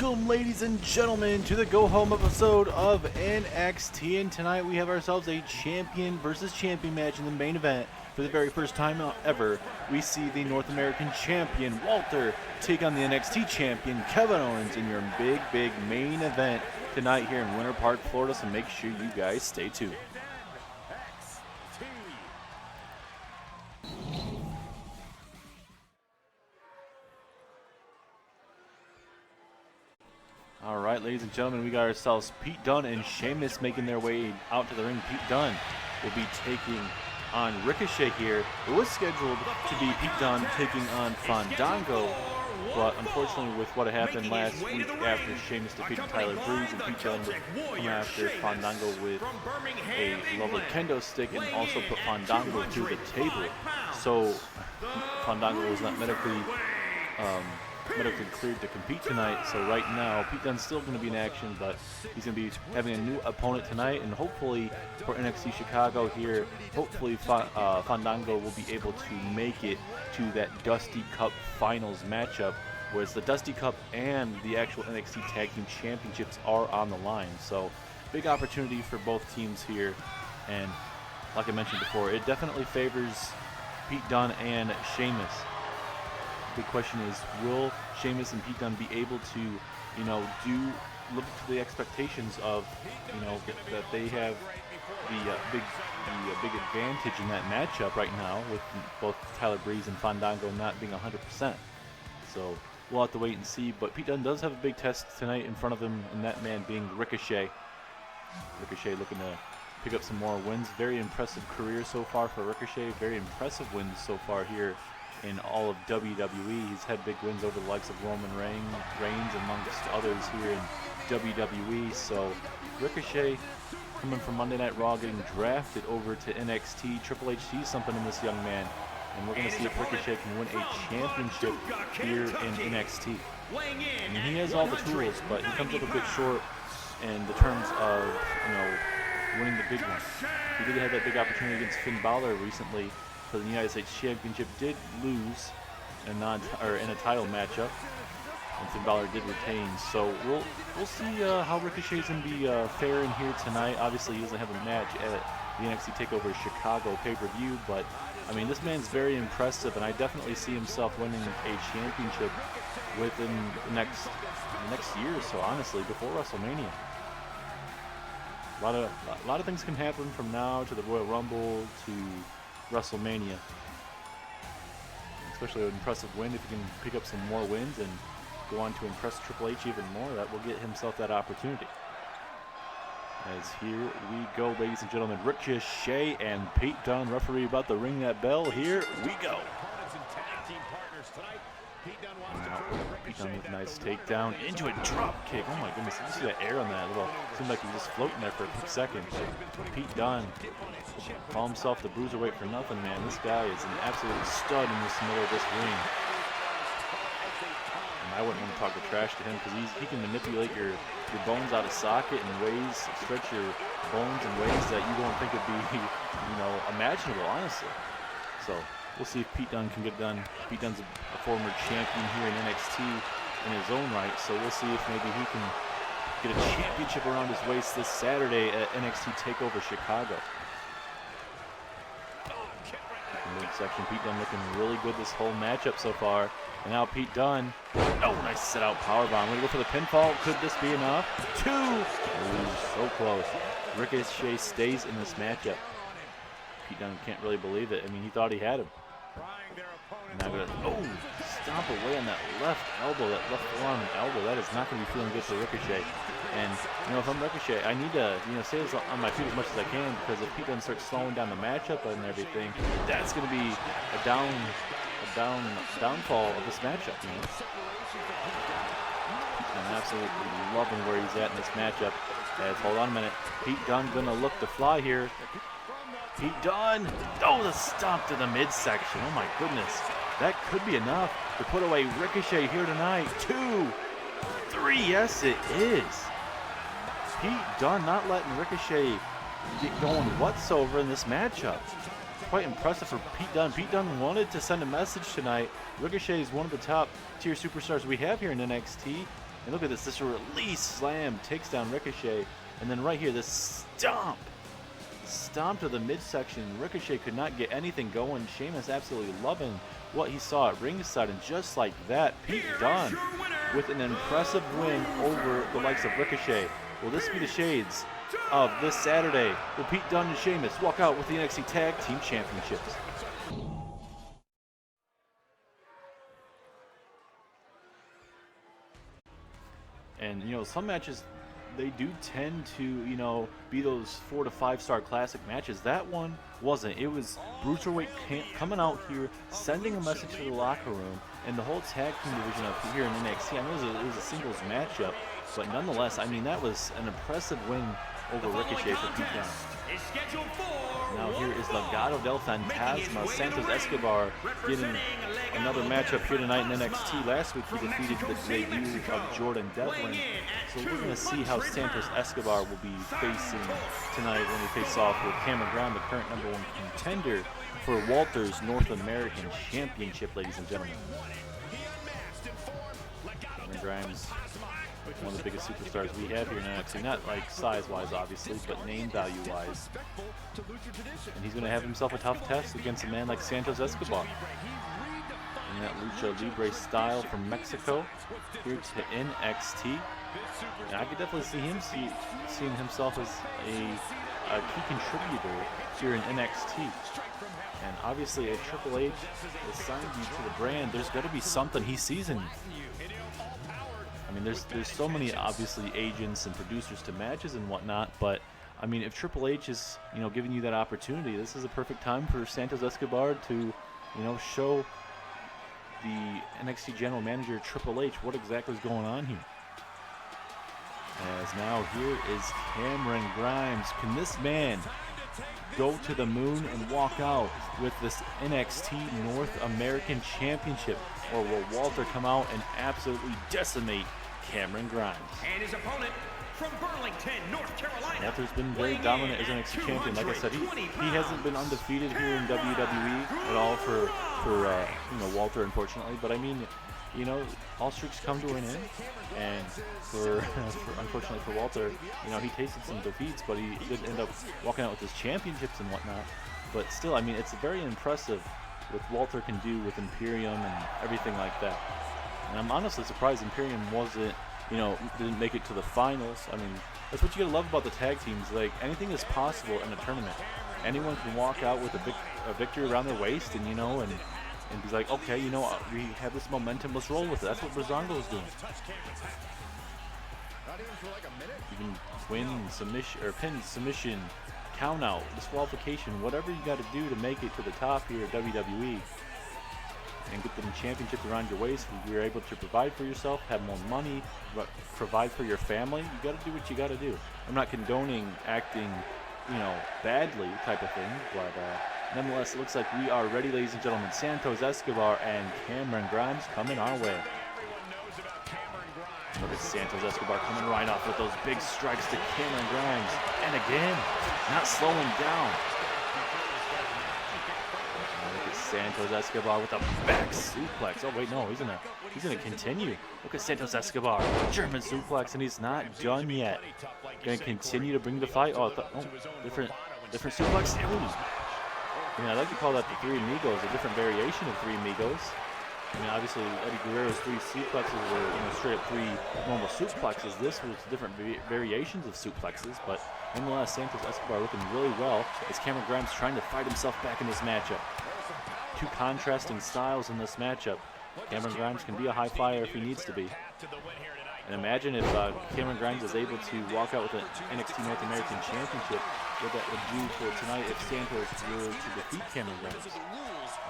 Welcome, ladies and gentlemen, to the go-home episode of NXT, and tonight we have ourselves a champion versus champion match in the main event. For the very first time ever, we see the North American champion, Walter, take on the NXT champion, Kevin Owens, in your big main event tonight here in Winter Park, Florida, so make sure you guys stay tuned. Alright, ladies and gentlemen, we got ourselves Pete Dunne and Sheamus making their way out to the ring. Pete Dunne will be taking on Ricochet here. It was scheduled to be Pete Dunne taking on Fandango, but unfortunately with what happened last week after Sheamus defeated Tyler Breeze and Pete Dunne would come after Fandango with a lovely kendo stick and also put Fandango through the table. So Fandango was not medically cleared to compete tonight, so right now Pete Dunne's still going to be in action, but he's going to be having a new opponent tonight, and hopefully for NXT Chicago here, hopefully Fandango will be able to make it to that Dusty Cup Finals matchup, whereas the Dusty Cup and the actual NXT Tag Team Championships are on the line. So big opportunity for both teams here, and like I mentioned before, it definitely favors Pete Dunne and Sheamus. The question is, will Sheamus and Pete Dunne be able to, live up to the expectations of, that they have the big advantage in that matchup right now with both Tyler Breeze and Fandango not being 100%. So we'll have to wait and see. But Pete Dunne does have a big test tonight in front of him, and that man being Ricochet. Ricochet looking to pick up some more wins. Very impressive career so far for Ricochet. Very impressive wins so far here in all of WWE. He's had big wins over the likes of Roman Reigns amongst others here in WWE. So Ricochet coming from Monday Night Raw, getting drafted over to NXT. Triple H sees something in this young man, and we're going to see if Ricochet can win a championship here in NXT. I mean, he has all the tools, but he comes up a bit short in the terms of, winning the big one. He did have that big opportunity against Finn Balor recently for the United States Championship, did lose in a title matchup, and Finn Balor did retain. So we'll see how Ricochet's going to be faring here tonight. Obviously, he doesn't have a match at the NXT TakeOver Chicago pay-per-view, but I mean, this man's very impressive, and I definitely see himself winning a championship within the next year or so. Honestly, before WrestleMania. A lot of things can happen from now to the Royal Rumble to WrestleMania, especially an impressive win. If he can pick up some more wins and go on to impress Triple H even more, that will get himself that opportunity. As here we go, ladies and gentlemen, Ricochet and Pete Dunne, referee about to ring that bell. Here we go. Pete Dunne with a nice takedown into a drop kick. Oh my goodness, you see that air on that? Seemed like he was just floating there for a quick second. Pete Dunne call himself the bruiserweight for nothing, man. This guy is an absolute stud in the middle of this ring. And I wouldn't want to talk the trash to him because he can manipulate your bones out of socket in ways, stretch your bones in ways that you don't think would be, imaginable, honestly. So we'll see if Pete Dunne can get done. Pete Dunne's a former champion here in NXT in his own right, so we'll see if maybe he can get a championship around his waist this Saturday at NXT TakeOver Chicago. Midsection, Pete Dunne looking really good this whole matchup so far. And now Pete Dunne, nice set out powerbomb. We're gonna go for the pinfall. Could this be enough? 2! Ooh, so close. Ricochet stays in this matchup. Pete Dunne can't really believe it. I mean, he thought he had him. Now stomp away on that left elbow, that left forearm elbow. That is not going to be feeling good for Ricochet. And, if I'm Ricochet, I need to, stay on my feet as much as I can, because if Pete Dunne starts slowing down the matchup and everything, that's going to be a downfall of this matchup, I'm absolutely loving where he's at in this matchup. Hold on a minute. Pete Dunne going to look to fly here. Pete Dunne, the stomp to the midsection. Oh my goodness, that could be enough to put away Ricochet here tonight. 2, 3, yes it is. Pete Dunne not letting Ricochet get going whatsoever in this matchup. Quite impressive for Pete Dunne. Pete Dunne wanted to send a message tonight. Ricochet is one of the top tier superstars we have here in NXT. And look at this. This release slam takes down Ricochet. And then right here, this stomp. Stomp to the midsection. Ricochet could not get anything going. Sheamus absolutely loving what he saw at ringside. And just like that, Pete Dunne with an impressive win over the likes of Ricochet. Will this be the shades of this Saturday? Will Pete Dunne and Sheamus walk out with the NXT Tag Team Championships? And, you know, some matches, they do tend to, you know, be those 4 to 5 star classic matches. That one wasn't. It was Bruiserweight coming out here, sending a message to the locker room, and the whole tag team division up here in NXT. I know it was a singles matchup, but nonetheless, I mean, that was an impressive win over Ricochet for Pete Dunne. Now here is Legado del Fantasma, Santos Escobar, getting another matchup here tonight in NXT. Last week he defeated the debut of Jordan Devlin. So we're going to see how Santos Escobar will be facing tonight when he faces off with Cameron Grimes, the current #1 contender for Walter's North American Championship, ladies and gentlemen. Cameron Grimes, one of the biggest superstars we have here in NXT, not like size-wise obviously, but name value-wise. And he's going to have himself a tough test against a man like Santos Escobar. In that lucha libre style from Mexico, here to NXT. And I could definitely see him seeing himself as a key contributor here in NXT. And obviously, a Triple H assigned you to the brand. There's got to be something he sees in you. I mean, there's so many obviously agents and producers to matches and whatnot, but I mean, if Triple H is, you know, giving you that opportunity, this is a perfect time for Santos Escobar to, you know, show the NXT General Manager Triple H what exactly is going on here. As now here is Cameron Grimes. Can this man go to the moon and walk out with this NXT North American Championship, or will Walter come out and absolutely decimate Cameron Grimes? And his opponent from Burlington, North Carolina. Walter's been very dominant as NXT champion. Like I said, he hasn't been undefeated here in WWE at all for you know, Walter, unfortunately. But I mean, you know, all streaks come to an end, and unfortunately for Walter, you know, he tasted some defeats, but he did end up walking out with his championships and whatnot. But still, I mean, it's very impressive what Walter can do with Imperium and everything like that. And I'm honestly surprised Imperium wasn't, you know, didn't make it to the finals. I mean, that's what you gotta love about the tag teams. Like, anything is possible in a tournament. Anyone can walk out with a victory around their waist, and, you know, and be like, okay, you know, we have this momentum, let's roll with it. That's what Breezango is doing. You can win, submission, or pin, submission, count out, disqualification, whatever you got to do to make it to the top here at WWE and get the championship around your waist. You're able to provide for yourself, have more money, provide for your family. You got to do what you got to do. I'm not condoning acting, you know, badly type of thing, but nonetheless, it looks like we are ready, ladies and gentlemen. Santos Escobar and Cameron Grimes coming our way. Look at Santos Escobar coming right off with those big strikes to Cameron Grimes. And again, not slowing down. Look at Santos Escobar with a back suplex. Oh wait, no, he's gonna continue. Look at Santos Escobar, German suplex, and he's not done yet. Gonna continue to bring the fight. Oh, different suplex. Ooh. I mean, I like to call that the Three Amigos, a different variation of Three Amigos. I mean, obviously, Eddie Guerrero's 3 suplexes were, you know, straight up 3 normal suplexes. This was different variations of suplexes, but nonetheless, Santos Escobar looking really well as Cameron Grimes trying to fight himself back in this matchup. Two contrasting styles in this matchup. Cameron Grimes can be a high flyer if he needs to be. And imagine if Cameron Grimes is able to walk out with an NXT North American Championship, what that would do for tonight if Santos were to defeat Cameron Grimes.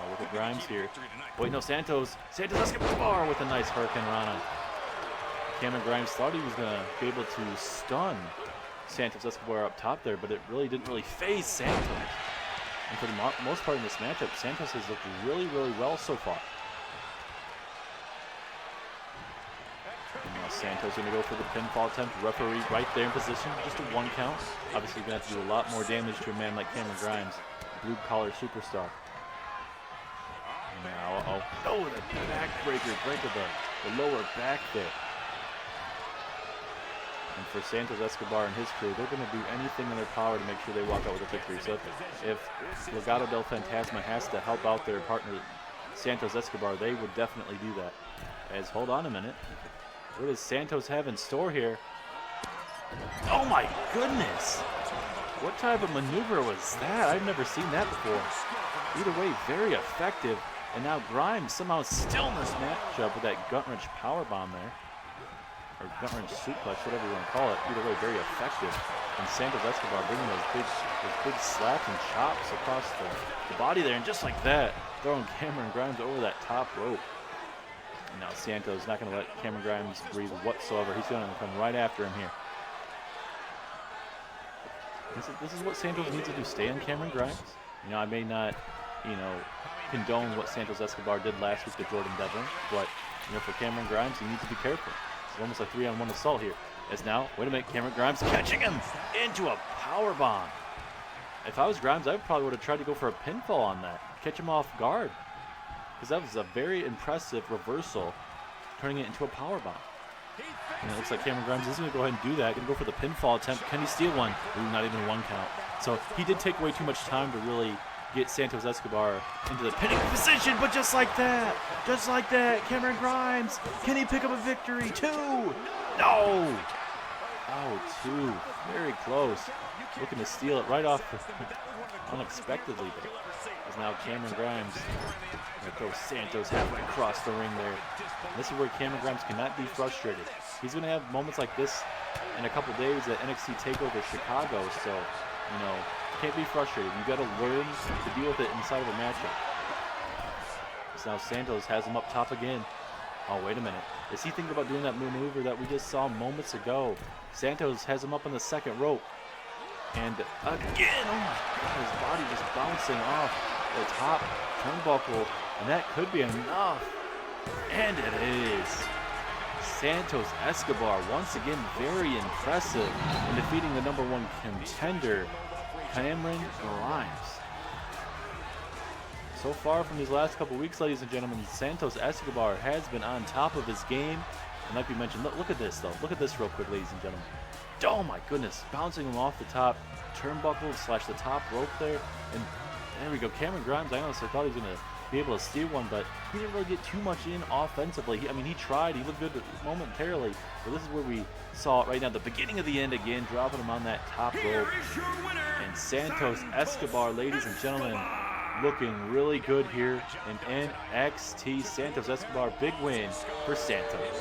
Oh, look at Grimes here. Wait, no, Santos Escobar with a nice Hurricane Rana. Cameron Grimes thought he was going to be able to stun Santos Escobar up top there, but it really didn't phase Santos. And for the most part in this matchup, Santos has looked really, really well so far. And now Santos going to go for the pinfall attempt. Referee right there in position, just a 1 count. Obviously going to have to do a lot more damage to a man like Cameron Grimes, blue-collar superstar. Now, oh, the backbreaker, break of the lower back there. And for Santos Escobar and his crew, they're going to do anything in their power to make sure they walk out with a victory. So if Legado del Fantasma has to help out their partner Santos Escobar, they would definitely do that. As, hold on a minute. What does Santos have in store here? Oh my goodness! What type of maneuver was that? I've never seen that before. Either way, very effective. And now Grimes somehow still in this matchup with that gut-wrench powerbomb there. Or gut-wrench suplex, whatever you want to call it. Either way, very effective. And Santos Escobar bringing those big slaps and chops across the body there. And just like that, throwing Cameron Grimes over that top rope. And now Santos not going to let Cameron Grimes breathe whatsoever. He's going to come right after him here. This is what Santos needs to do, stay on Cameron Grimes. You know, I may not, you know, condone what Santos Escobar did last week to Jordan Devlin, but, you know, for Cameron Grimes, he needs to be careful. It's almost like 3-on-1 assault here. As now, wait a minute, Cameron Grimes catching him into a power bomb. If I was Grimes, I probably would have tried to go for a pinfall on that, catch him off guard, because that was a very impressive reversal, turning it into a power bomb. And it looks like Cameron Grimes is going to go ahead and do that. Going to go for the pinfall attempt. Can he steal one? Ooh, not even one count. So he did take away too much time to really get Santos Escobar into the pinning position. But just like that, Cameron Grimes, can he pick up a victory? 2. No. Oh, 2. Very close. Looking to steal it right off unexpectedly there. As now Cameron Grimes going to throw Santos halfway across the ring there. And this is where Cameron Grimes cannot be frustrated. He's going to have moments like this in a couple days at NXT TakeOver Chicago. So, you know, can't be frustrated. You got to learn to deal with it inside of a matchup. So now Santos has him up top again. Oh, wait a minute. Is he thinking about doing that maneuver that we just saw moments ago? Santos has him up on the second rope. And again, oh my God, his body just bouncing off the top turnbuckle. And that could be enough. And it is. Santos Escobar, once again, very impressive in defeating the #1 contender, Cameron Grimes. So far from these last couple weeks, ladies and gentlemen, Santos Escobar has been on top of his game. And like we mentioned, look at this, though. Look at this real quick, ladies and gentlemen. Oh, my goodness. Bouncing him off the top turnbuckle / the top rope there. And there we go. Cameron Grimes, I honestly thought he was going to be able to steal one, but he didn't really get too much in offensively. I mean, he tried. He looked good momentarily. But this is where we saw it right now. The beginning of the end again, dropping him on that top rope. And Santos Escobar, ladies and gentlemen, looking really good here in NXT. Santos Escobar, big win for Santos.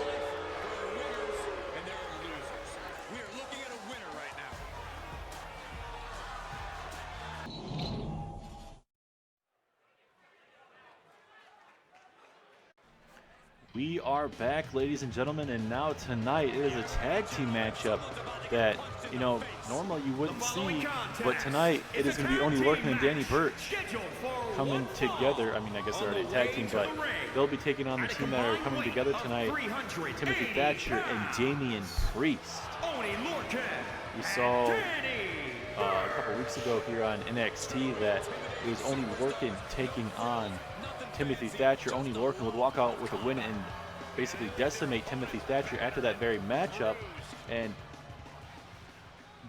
We are back, ladies and gentlemen, and now tonight it is a tag team matchup that, you know, normally you wouldn't see, but tonight it is going to be Oney Lorcan and Danny Burch coming together. I mean, I guess they're already a tag team, but they'll be taking on the team that are coming together tonight, Timothy Thatcher and Damian Priest. We saw a couple weeks ago here on NXT that it was Oney Lorcan taking on Timothy Thatcher. Oney Lorcan would walk out with a win and basically decimate Timothy Thatcher after that very matchup. And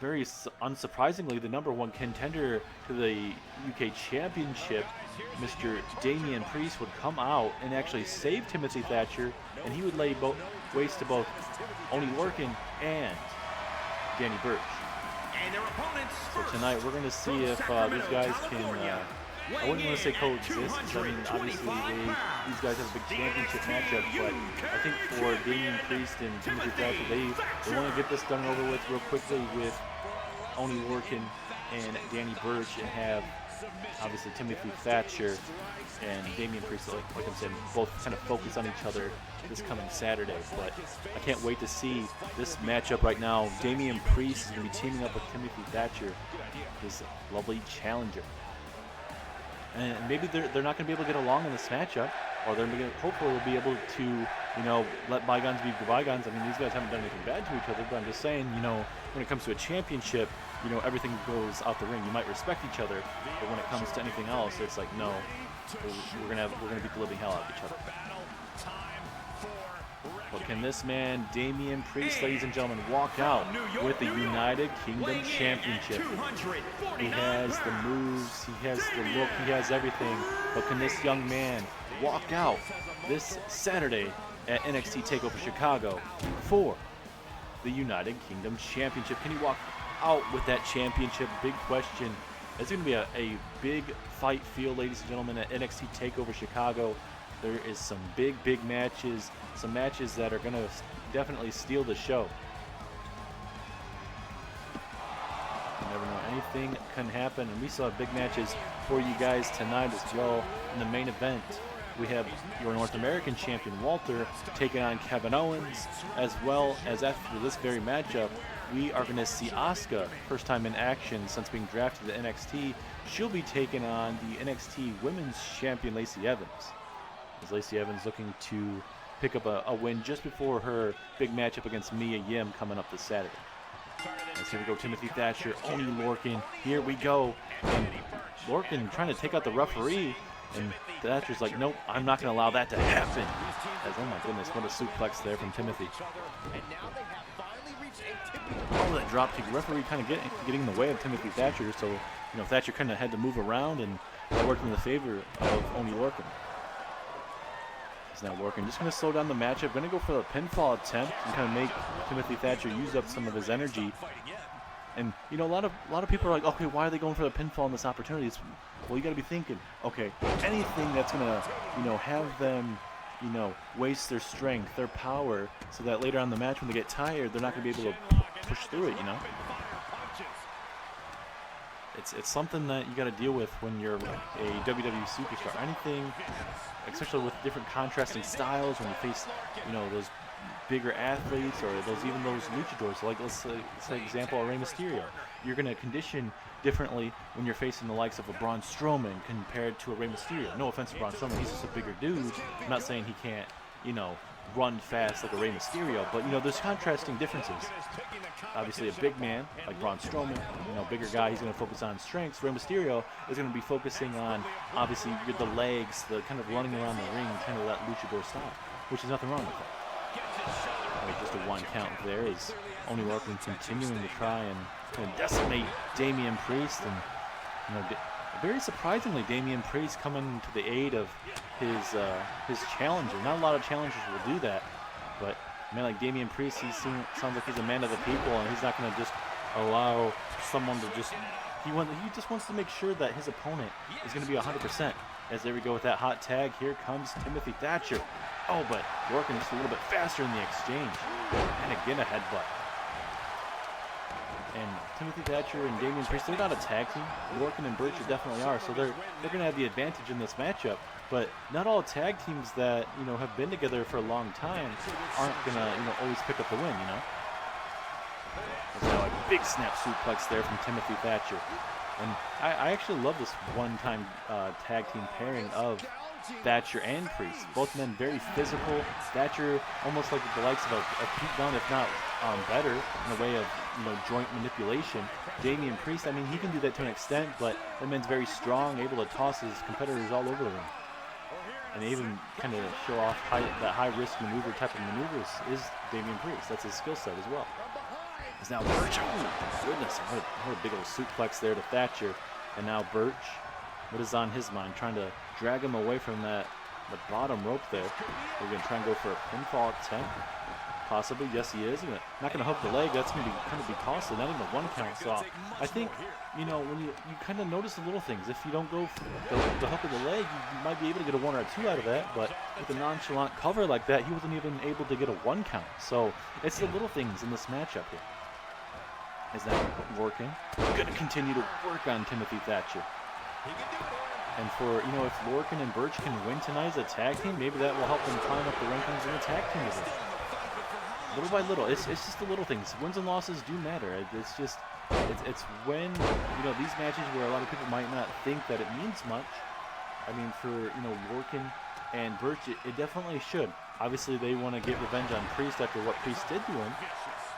very unsurprisingly, the #1 contender to the UK Championship, Mr. Damian Priest, would come out and actually save Timothy Thatcher, and he would lay waste to both Oney Lorcan and Danny Burch. So tonight we're going to see if these guys can I wouldn't want to say coexist, because I mean, obviously these guys have a big championship matchup, but I think for Damian Priest and Timothy Thatcher, they want to get this done over with real quickly with Oney Lorcan and Danny Burch, and have obviously Timothy Thatcher and Damian Priest, like I'm saying, both kind of focus on each other this coming Saturday. But I can't wait to see this matchup right now. Damian Priest is going to be teaming up with Timothy Thatcher, this lovely challenger. And maybe they're not going to be able to get along in this matchup, or they're going to hopefully be able to, you know, let bygones be bygones. I mean, these guys haven't done anything bad to each other, but I'm just saying, you know, when it comes to a championship, you know, everything goes out the ring. You might respect each other, but when it comes to anything else, it's like, no, we're gonna beat the living hell out of each other. But can this man, Damian Priest, ladies and gentlemen, walk out with the United Kingdom Championship? He has the moves, he has the look, he has everything. But can this young man walk out this Saturday at NXT TakeOver Chicago for the United Kingdom Championship? Can he walk out with that championship? Big question. It's going to be a big fight field, ladies and gentlemen, at NXT TakeOver Chicago. There is some big matches, some matches that are going to definitely steal the show. You never know, anything can happen, and we saw big matches for you guys tonight as well. In the main event, we have your North American champion Walter taking on Kevin Owens, as well as after this very matchup, we are going to see Asuka, first time in action since being drafted to NXT. She'll be taking on the NXT Women's Champion Lacey Evans. As Lacey Evans looking to pick up a win just before her big matchup against Mia Yim coming up this Saturday. As here we go, Timothy Thatcher, Oney Lorcan, here we go. And Lorcan trying to take out the referee, and Thatcher's like, nope, I'm not going to allow that to happen. As, oh my goodness, what a suplex there from Timothy. Oh, that drop kick. Referee kind of getting in the way of Timothy Thatcher, so Thatcher kind of had to move around, and that worked in the favor of Oney Lorcan. He's now Lorcan just going to slow down the matchup, going to go for the pinfall attempt and kind of make Timothy Thatcher use up some of his energy. And a lot of people are like, okay, why are they going for the pinfall in this opportunity? Well, you got to be thinking, okay, anything that's going to have them waste their strength, their power, so that later on in the match when they get tired, they're not going to be able to push through it, It's something that you got to deal with when you're a WWE superstar. Anything, especially with different contrasting styles, when you face, those bigger athletes or those luchadors. Like let's say example, Rey Mysterio. You're going to condition differently when you're facing the likes of a Braun Strowman compared to a Rey Mysterio. No offense to Braun Strowman, he's just a bigger dude. I'm not saying he can't, run fast like a Rey Mysterio, but there's contrasting differences. Obviously a big man like Braun Strowman, bigger guy, he's going to focus on strengths. Rey Mysterio is going to be focusing on obviously the legs, the kind of running around the ring, kind of that luchador style, which is nothing wrong with that. Just a one count there is Oney Lorcan continuing to try and kind of decimate Damian Priest, and very surprisingly, Damian Priest coming to the aid of his challenger. Not a lot of challengers will do that, but a man like Damian Priest, sounds like he's a man of the people, and he's not going to just allow someone to just. He just wants to make sure that his opponent is going to be 100%. As there we go with that hot tag. Here comes Timothy Thatcher. Oh, but Lorcan just a little bit faster in the exchange, and again a headbutt. And Timothy Thatcher and Damian Priest, they're not a tag team. Lorcan and Birch definitely are, so they're going to have the advantage in this matchup. But not all tag teams that have been together for a long time aren't going to always pick up the win. There's now a big snap suplex there from Timothy Thatcher, and I actually love this one-time tag team pairing of Thatcher and Priest. Both men very physical. Thatcher almost like the likes of a Pete Dunne, if not better, in a way of joint manipulation. Damian Priest, I mean, he can do that to an extent, but that man's very strong, able to toss his competitors all over the ring. And they even kind of show off that high-risk maneuver type of maneuvers is Damian Priest. That's his skill set as well. It's now Birch. Oh, goodness, what a big old suplex there to Thatcher. And now Birch, what is on his mind? Trying to drag him away from the bottom rope there. We're going to try and go for a pinfall attempt. Possibly, yes he is. Not going to hook the leg. That's going to be costly. Not even a one count. So I think, when you kind of notice the little things. If you don't go for the hook of the leg, you might be able to get a 1 or a 2 out of that. But with a nonchalant cover like that, he wasn't even able to get a 1 count. So it's the little things in this matchup here. Is that working? Going to continue to work on Timothy Thatcher. And for, if Lorcan and Birch can win tonight as a tag team, maybe that will help them climb up the rankings in the tag team division. Little by little, it's just the little things. Wins and losses do matter. It's when, these matches where a lot of people might not think that it means much. I mean, for, Lorcan and Birch, it definitely should. Obviously, they want to get revenge on Priest after what Priest did to him.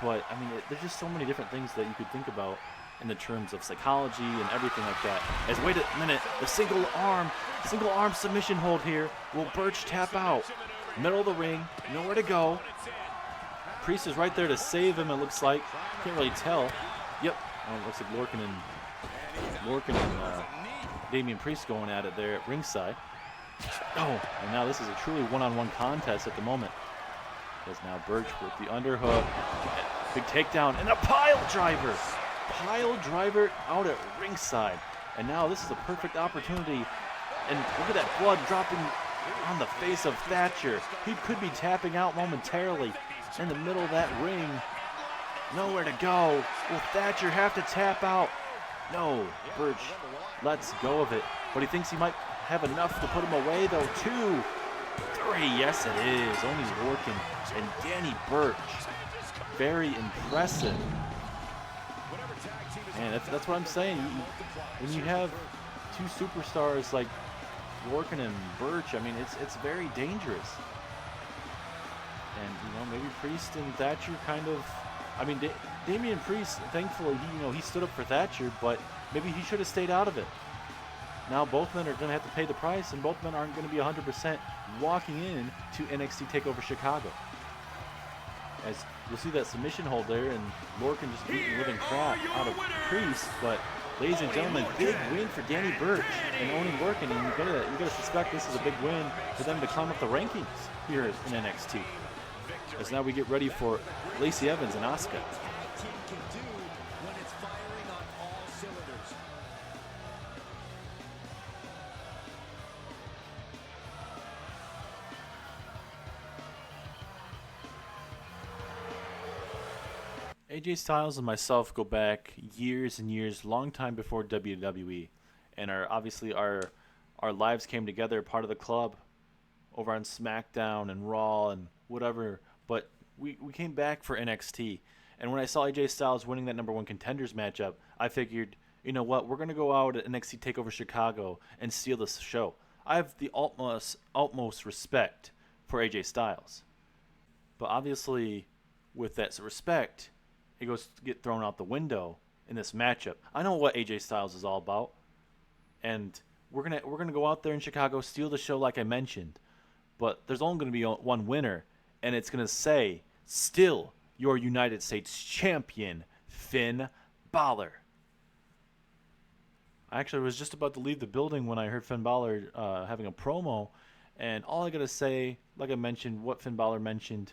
But, I mean, there's just so many different things that you could think about in the terms of psychology and everything like that. As wait a minute, the single arm submission hold here. Will Birch tap out? Middle of the ring, nowhere to go. Priest is right there to save him, it looks like. Can't really tell. Yep, it looks like Lorcan and Damian Priest going at it there at ringside. Oh, and now this is a truly one-on-one contest at the moment. As now Birch with the underhook, big takedown, and a pile driver. Pile driver out at ringside. And now this is a perfect opportunity. And look at that blood dropping on the face of Thatcher. He could be tapping out momentarily in the middle of that ring. Nowhere to go. Will Thatcher have to tap out? No, Birch lets go of it. But he thinks he might have enough to put him away, though. 2, 3, yes it is. Only Lorcan and Danny Birch. Very impressive. Man, that's what I'm saying. When you have two superstars like Lorcan and Birch, I mean, it's very dangerous. And, you know, maybe Priest and Thatcher kind of, I mean, Damian Priest, thankfully, he stood up for Thatcher, but maybe he should have stayed out of it. Now both men are going to have to pay the price, and both men aren't going to be 100% walking in to NXT TakeOver Chicago. As you'll see that submission hold there, and Lorcan just beating living crap out of Priest, but ladies and gentlemen, big win for Danny Birch and owning Lorcan, and you gotta suspect this is a big win for them to climb up the rankings here in NXT. As now we get ready for Lacey Evans and Asuka. AJ Styles and myself go back years and years, long time before WWE, and obviously our lives came together, part of the club, over on SmackDown and Raw and whatever. But we came back for NXT, and when I saw AJ Styles winning that #1 Contenders matchup, I figured, you know what, we're gonna go out at NXT TakeOver Chicago and steal this show. I have the utmost respect for AJ Styles, but obviously, with that respect, it goes to get thrown out the window in this matchup. I know what AJ Styles is all about, and we're gonna go out there in Chicago, steal the show like I mentioned, but there's only gonna be one winner, and it's gonna say, still your United States Champion, Finn Balor. I actually was just about to leave the building when I heard Finn Balor having a promo, and all I gotta say, like I mentioned, what Finn Balor mentioned,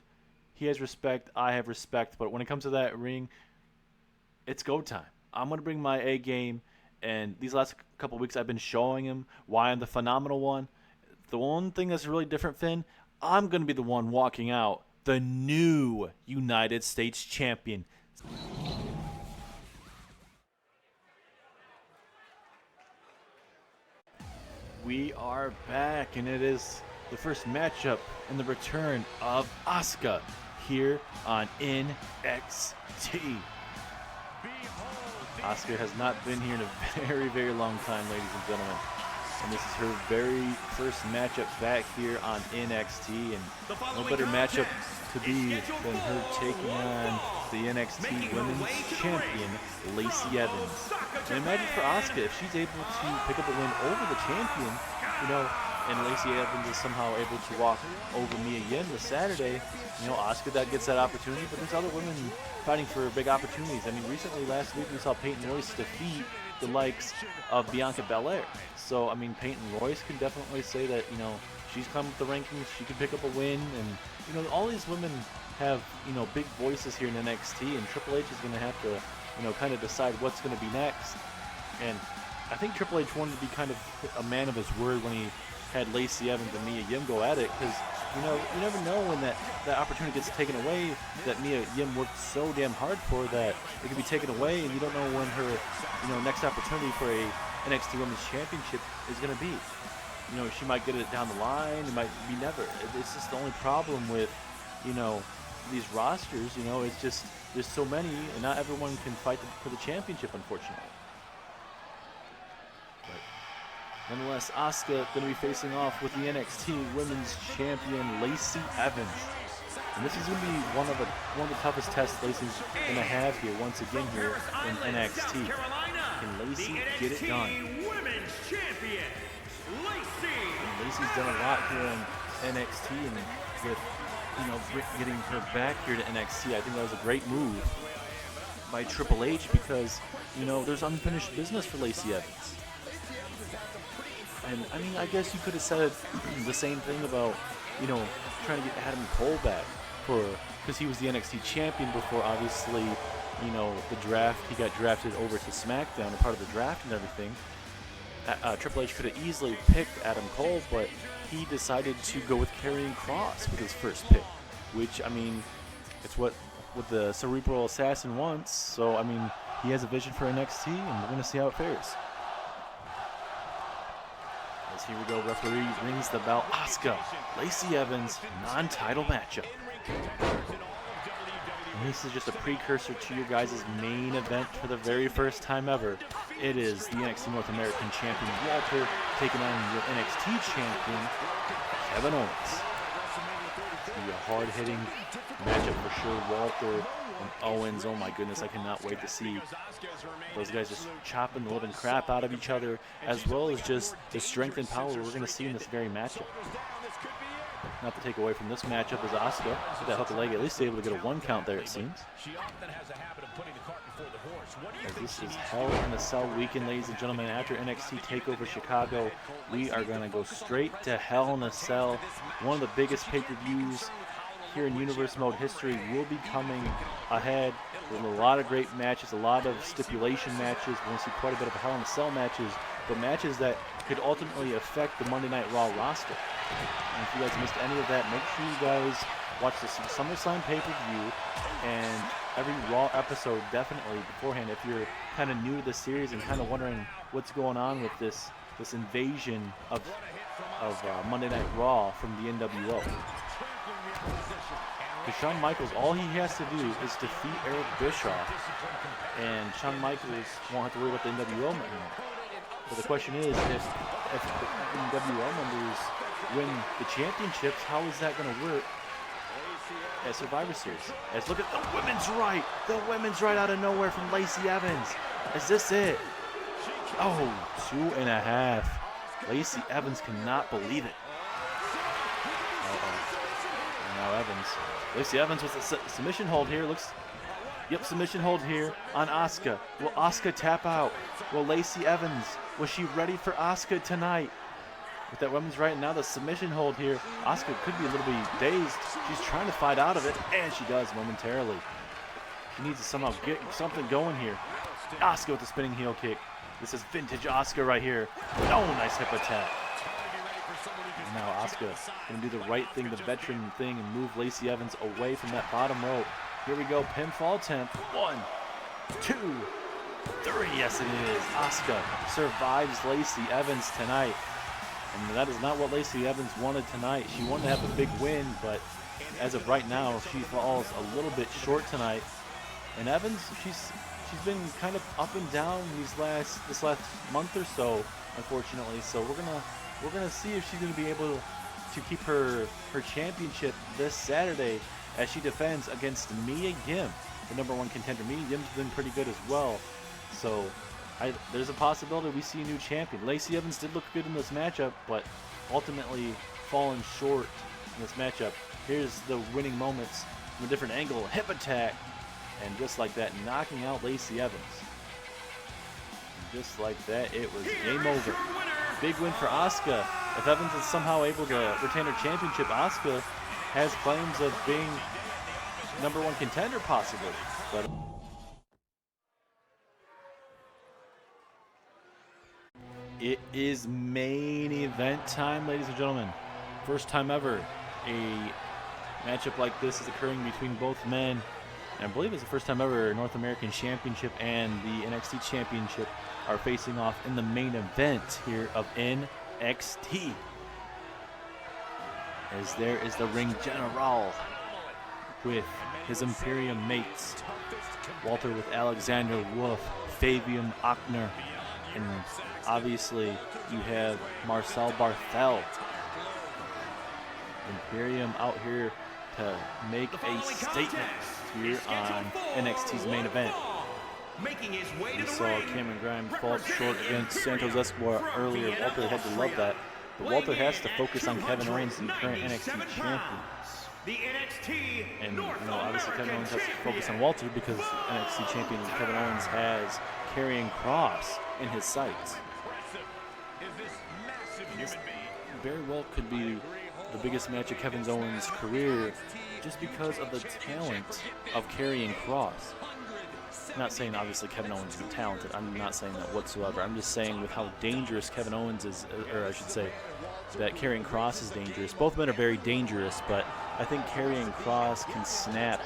he has respect, I have respect, but when it comes to that ring, it's go time. I'm going to bring my A game, and these last couple weeks I've been showing him why I'm the phenomenal one. The one thing that's really different, Finn, I'm going to be the one walking out, the new United States Champion. We are back, and it is the first matchup and the return of Asuka here on NXT. Asuka has not been here in a very, very long time, ladies and gentlemen. And this is her very first matchup back here on NXT. And no better matchup to be than her taking on the NXT Women's Champion, Lacey Evans. And imagine for Asuka, if she's able to pick up a win over the champion, and Lacey Evans is somehow able to walk over Mia Yim this Saturday, Asuka that gets that opportunity, but there's other women fighting for big opportunities. I mean, recently, last week, we saw Peyton Royce defeat the likes of Bianca Belair. So, I mean, Peyton Royce can definitely say that, she's come up the rankings, she can pick up a win, and, all these women have, big voices here in NXT, and Triple H is going to have to, kind of decide what's going to be next. And I think Triple H wanted to be kind of a man of his word when he had Lacey Evans and Mia Yim go at it, because you never know when that opportunity gets taken away that Mia Yim worked so damn hard for, that it could be taken away, and you don't know when her next opportunity for a NXT Women's Championship is going to be. She might get it down the line, it might be never. It's just the only problem with these rosters. It's just there's so many, and not everyone can fight for the championship, unfortunately. Nonetheless, Asuka going to be facing off with the NXT Women's Champion, Lacey Evans. And this is going to be one of the toughest tests Lacey's going to have here once again here in NXT. Can Lacey get it done? And Lacey's done a lot here in NXT, and with, getting her back here to NXT. I think that was a great move by Triple H because, there's unfinished business for Lacey Evans. And, I mean, I guess you could have said the same thing about, trying to get Adam Cole back because he was the NXT champion before, obviously, the draft. He got drafted over to SmackDown, a part of the draft and everything. Triple H could have easily picked Adam Cole, but he decided to go with Karrion Kross with his first pick, which, I mean, it's what the Cerebral Assassin wants. So, I mean, he has a vision for NXT, and we're going to see how it fares. As here we go, referee rings the bell. Asuka, Lacey Evans, non-title matchup. And this is just a precursor to your guys' main event for the very first time ever. It is the NXT North American Champion Walter taking on your NXT Champion Kevin Owens. It's going to be a hard-hitting matchup for sure. Walter and Owens, oh my goodness, I cannot wait to see those guys just chopping the living crap out of each other, as well as just the strength and power we're going to see in this very matchup. Not to take away from this matchup is Asuka. With that hook leg, at least able to get a 1 count there, it seems. As this is Hell in a Cell weekend, ladies and gentlemen. After NXT TakeOver Chicago, we are going to go straight to Hell in a Cell. One of the biggest pay-per-views here in Universe Mode history will be coming ahead with a lot of great matches, a lot of stipulation matches. We're going to see quite a bit of Hell in a Cell matches, but matches that could ultimately affect the Monday Night Raw roster. And if you guys missed any of that, make sure you guys watch the SummerSlam pay-per-view and every Raw episode definitely beforehand if you're kind of new to the series and kind of wondering what's going on with this invasion of Monday Night Raw from the NWO. Because Shawn Michaels, all he has to do is defeat Eric Bischoff, and Shawn Michaels won't have to worry about the NWO anymore. But the question is, if the NWO members win the championships, how is that going to work at Survivor Series? As look at the women's right out of nowhere from Lacey Evans. Is this it? Oh, 2.5. Lacey Evans cannot believe it. Now Evans. Lacey Evans with a submission hold here. Submission hold here on Asuka. Will Asuka tap out? Will Lacey Evans, was she ready for Asuka tonight? With that women's right, now the submission hold here. Asuka could be a little bit dazed. She's trying to fight out of it, and she does momentarily. She needs to somehow get something going here. Asuka with the spinning heel kick. This is vintage Asuka right here. Oh, nice hip attack. And now Asuka going to do the right thing, the veteran thing, and move Lacey Evans away from that bottom rope. Here we go, pinfall attempt. 1, 2, 3. Yes, it is. Asuka survives Lacey Evans tonight. And that is not what Lacey Evans wanted tonight. She wanted to have a big win, but as of right now, she falls a little bit short tonight. And Evans, she's been kind of up and down this last month or so, unfortunately. So we're gonna see if she's gonna be able to keep her championship this Saturday as she defends against Mia Yim, the #1 contender. Mia Yim's been pretty good as well. So there's a possibility we see a new champion. Lacey Evans did look good in this matchup, but ultimately falling short in this matchup. Here's the winning moments from a different angle. Hip attack. And just like that, knocking out Lacey Evans. And just like that, it was game over. Big win for Asuka. If Evans is somehow able to retain her championship, Asuka has claims of being #1 contender possibly. But it is main event time, ladies and gentlemen. First time ever a matchup like this is occurring between both men. And I believe it's the first time ever North American Championship and the NXT Championship are facing off in the main event here of NXT. As there is the Ring General with his Imperium mates. Walter with Alexander Wolf, Fabian Ochner, and obviously you have Marcel Barthel. Imperium out here to make a statement here on NXT's main event. We saw Cameron Grimes fall short against Santos Escobar earlier. Walter had to love that. But Walter has to focus on Kevin Owens, the current NXT champion. The NXT And, you know, obviously Kevin Owens has to focus on Walter because NXT champion Kevin Owens has Karrion Kross in his sights. This very well could be the biggest match of Kevin Owens' career just because of the talent of Karrion Kross. I'm not saying obviously Kevin Owens is talented. I'm not saying that whatsoever. I'm just saying with how dangerous Kevin Owens is, or I should say that Karrion Kross is dangerous. Both men are very dangerous, but I think Karrion Kross can snap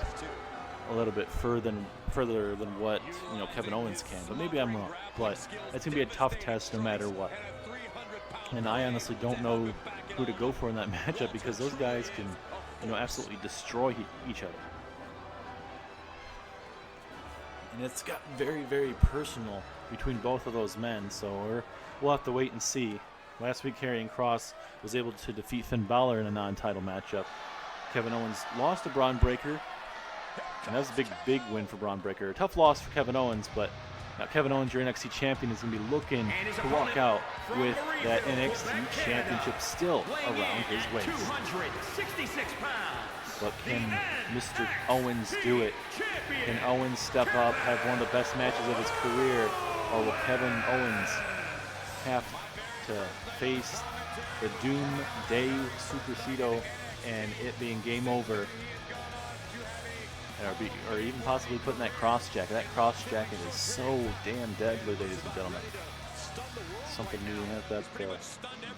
a little bit further than what, you know, Kevin Owens can. But maybe I'm wrong. But it's gonna be a tough test no matter what. And I honestly don't know who to go for in that matchup because those guys can, you know, absolutely destroy each other. And it's got very, very personal between both of those men, so we'll have to wait and see. Last week, Karrion Kross was able to defeat Finn Balor in a non-title matchup. Kevin Owens lost to Braun Breaker, and that was a big, big win for Braun Breaker. A tough loss for Kevin Owens, but now Kevin Owens, your NXT champion, is going to be looking to walk out with that NXT championship still around his waist. 266 pounds. But can Mr. Owens do it? Can Owens step up, have one of the best matches of his career, or will Kevin Owens have to face the Doomsday Supersede and it being game over, or even possibly putting that cross jacket? That cross jacket is so damn deadly, ladies and gentlemen. Something we have to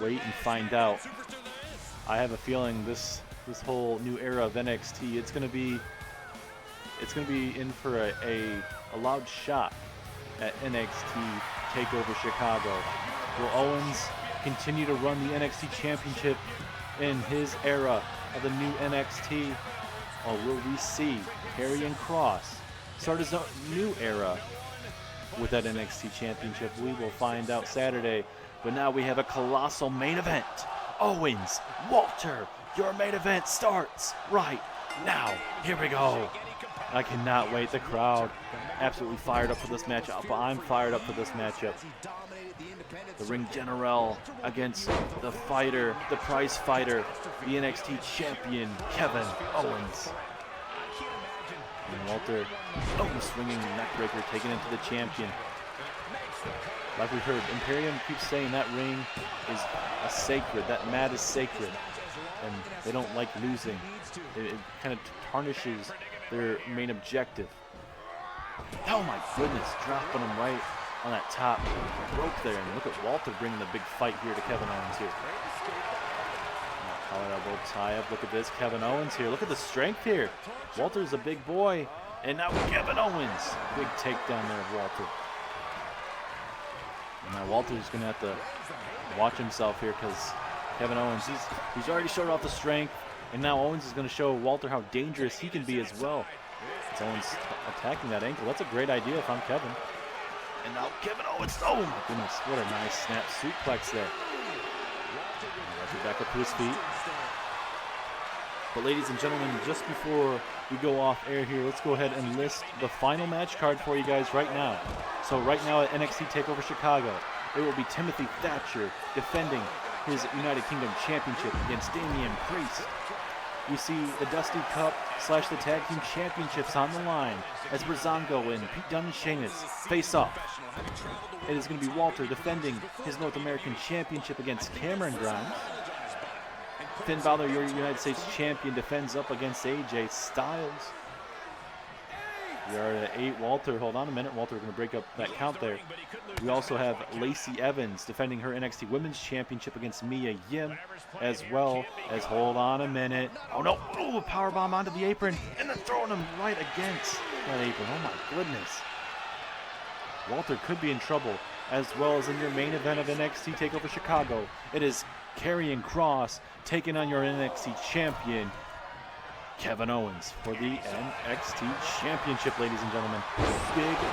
wait and find out. I have a feeling this whole new era of NXT, it's gonna be in for a loud shot at NXT TakeOver Chicago. Will Owens continue to run the NXT Championship in his era of the new NXT, or will we see Karrion Kross start his own new era with that NXT Championship? We will find out Saturday. But now we have a colossal main event. Owens, Walter, your main event starts right now. Here we go. I cannot wait. The crowd absolutely fired up for this matchup. I'm fired up for this matchup. The ring general against the fighter, the prize fighter, the NXT champion, Kevin Owens. And Walter swinging the neckbreaker, taking it to the champion. Like we heard, Imperium keeps saying that ring is a sacred, that mat is sacred, and they don't like losing. It kind of tarnishes their main objective. Oh my goodness, dropping him right on that top rope there, and look at Walter bringing the big fight here to Kevin Owens here. Collar elbow tie up, look at this, Kevin Owens here, look at the strength here. Walter's a big boy, and now Kevin Owens, big takedown there of Walter. And now Walter's gonna have to watch himself here because Kevin Owens, he's already showed off the strength, and now Owens is gonna show Walter how dangerous he can be as well. As Owens attacking that ankle, that's a great idea if I'm Kevin. And now Kevin Owens, oh my goodness, what a nice snap suplex there. Walter back up to his feet. But ladies and gentlemen, just before we go off air here, let's go ahead and list the final match card for you guys right now. So right now at NXT TakeOver Chicago, it will be Timothy Thatcher defending his United Kingdom Championship against Damian Priest. We see the Dusty Cup / the Tag Team Championships on the line as Breezango and Pete Dunne and Sheamus face off. It is going to be Walter defending his North American Championship against Cameron Grimes. Finn Balor, your United States Champion, defends up against AJ Styles. We are at 8. Walter, hold on a minute. Walter going to break up that count there. We also have Lacey Evans defending her NXT Women's Championship against Mia Yim, as well as, hold on a minute. Oh no, oh, a powerbomb onto the apron, and then throwing him right against that apron. Oh my goodness. Walter could be in trouble, as well as in your main event of NXT TakeOver Chicago. It is Karrion Kross taking on your NXT champion, Kevin Owens, for the NXT Championship, ladies and gentlemen.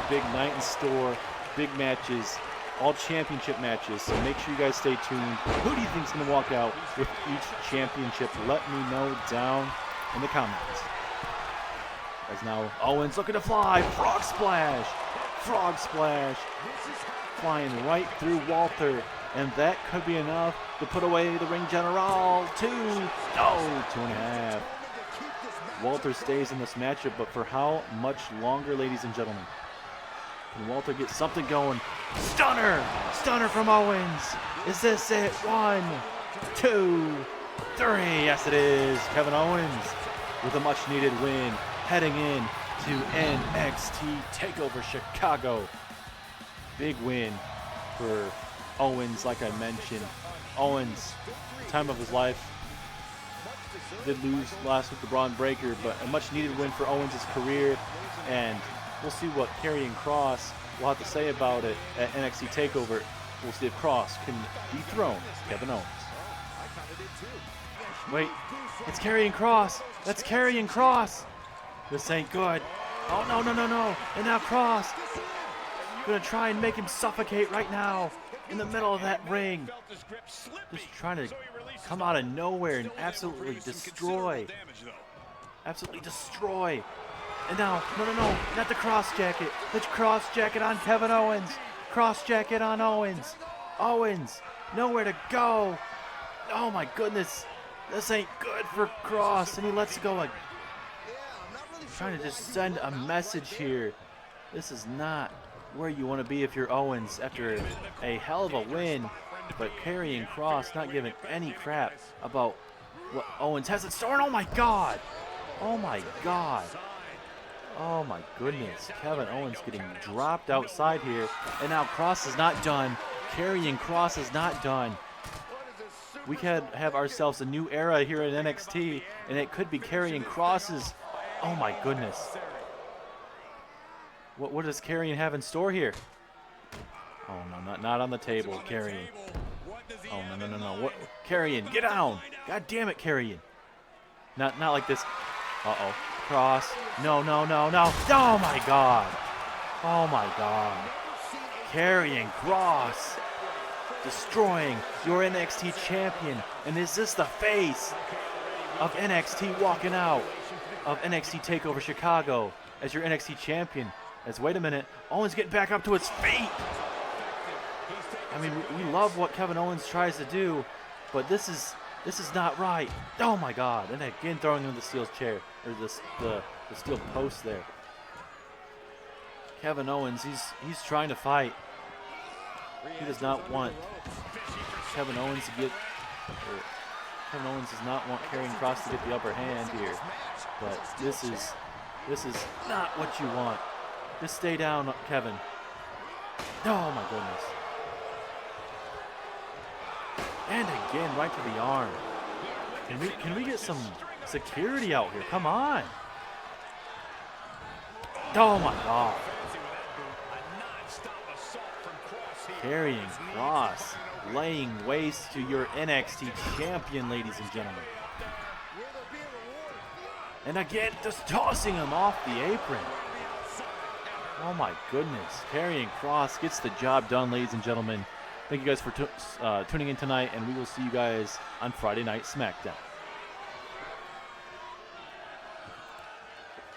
Big night in store, big matches, all championship matches, so make sure you guys stay tuned. Who do you think is going to walk out with each championship? Let me know down in the comments. As now Owens looking to fly, frog splash, flying right through Walter. And that could be enough to put away the ring general. 2. No, 2.5. Walter stays in this matchup, but for how much longer, ladies and gentlemen? Can Walter get something going? Stunner! Stunner from Owens. Is this it? 1, 2, 3. Yes, it is. Kevin Owens with a much-needed win, heading in to NXT TakeOver Chicago. Big win for Owens, like I mentioned. Owens, time of his life, did lose last week to Braun Breaker, but a much-needed win for Owens' career, and we'll see what Karrion Kross will have to say about it at NXT TakeOver. We'll see if Kross can dethrone Kevin Owens. Wait, it's Karrion Kross. That's Karrion Kross. This ain't good. Oh, no, no, no, no. And now Kross. Gonna try and make him suffocate right now in the middle of that ring. Just trying to come out of nowhere and absolutely destroy. Absolutely destroy. And now, no, no, no, not the cross jacket. The cross jacket on Kevin Owens. Cross jacket on Owens. Owens, nowhere to go. Oh my goodness. This ain't good for Kross. And he lets go like, trying to just send a message here. This is not where you want to be if you're Owens after a hell of a win. But Karrion Kross not giving any crap about what Owens has in store. And oh my God. Oh my God. Oh my goodness. Kevin Owens getting dropped outside here. And now Kross is not done. Karrion Kross is not done. We could have ourselves a new era here at NXT, and it could be Karrion Kross's. Oh my goodness. What does Karrion have in store here? Oh no, not on the table, Karrion. Oh no, no, no, no. What? Karrion, get down! God damn it, Karrion. Not like this. Uh-oh. Kross. No, no, no, no. Oh my God. Oh my God. Karrion Kross destroying your NXT champion. And is this the face of NXT walking out of NXT TakeOver Chicago as your NXT champion? As, wait a minute, Owens getting back up to his feet. I mean, we love what Kevin Owens tries to do, but this is not right. Oh my God. And again throwing him the steel chair, or the steel post there. Kevin Owens, he's trying to fight. He does not want Kevin Owens to get, Kevin Owens does not want Karrion Kross to get the upper hand here. But this is not what you want. Just stay down, Kevin. Oh my goodness. And again, right to the arm. Can we get some security out here? Come on. Oh my God. Karrion Kross laying waste to your NXT champion, ladies and gentlemen. And again, just tossing him off the apron. Oh my goodness. Karrion Kross gets the job done, ladies and gentlemen. Thank you guys for tuning in tonight, and we will see you guys on Friday Night SmackDown.